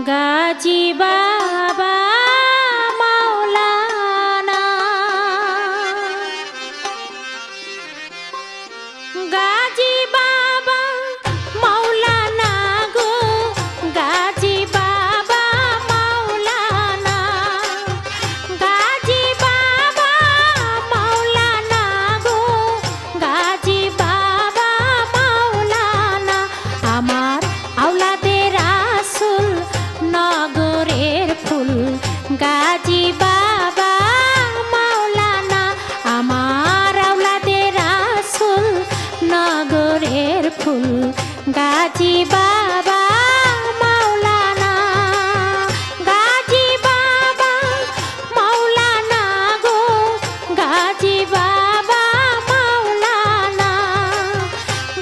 গাজী বাবা মাওলানা গাজী বাবা মাওলানা গো গাজী বাবা মাওলানা গাজী বাবা মাওলানা গো গাজী বাবা মাওলানা আমার আওলাদের রাসূল নগরের ফুল গাজী বাবা মাওলানা আমার আওলাদের রাসূল নগরের ফুল গাজী বাবা মাওলানা গাজী বাবা মাওলানা গো গাজী বাবা মাওলানা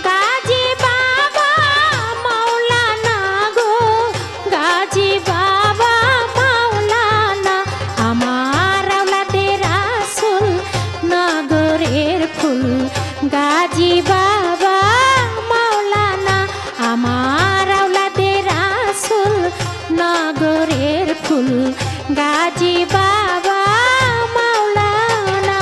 গাজী বাবা মাওলানা গো গাজী বাবা মাওলানা আমার আওলাদের রাসূল নগরের ফুল গাজী বাবা মাওলানা আমার আওলাদের রাসূল নগরের ফুল গাজী বাবা মাওলানা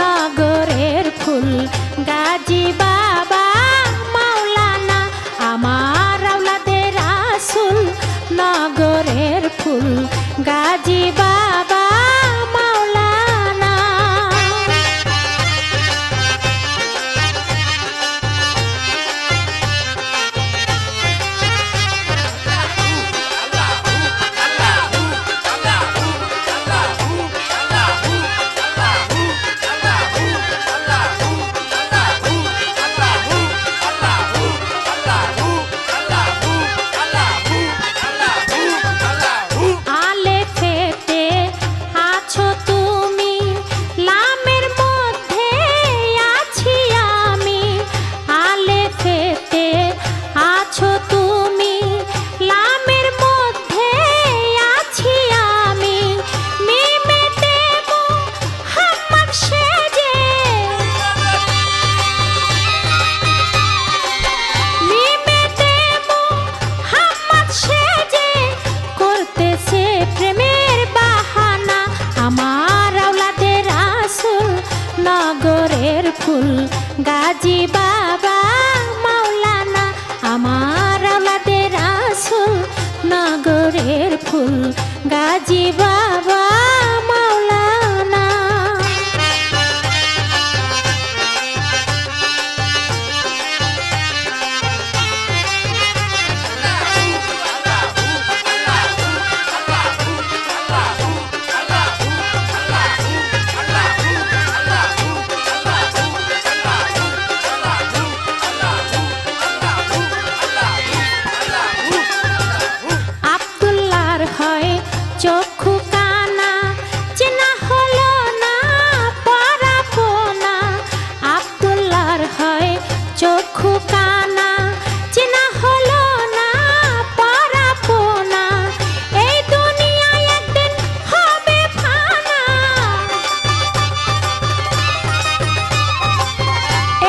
নগরের ফুল গাজী বাবা মাওলানা আমার আওলাদের রাসূল নগরের ফুল গাজী বাবা মাওলানা নগরের ফুল গাজী বাবা মাওলানা আমার আওলাদের রাসূল নগরের ফুল গাজী বাবা মাওলানা চক্ষু কানা চেনা হলো না পরাবো না আব্দুল্লাহর হয় চক্ষু কানা চেনা হলো না পরাবো না এই দুনিয়ায় একদিন হবে ফানা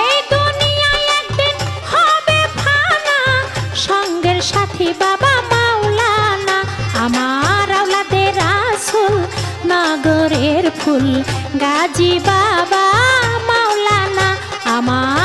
এই দুনিয়ায় একদিন হবে ফানা সঙ্গের সাথী বাবা মাওলানা আমার আওলাদের রাসূল নগরের ফুল গাজী বাবা মাওলানা আমার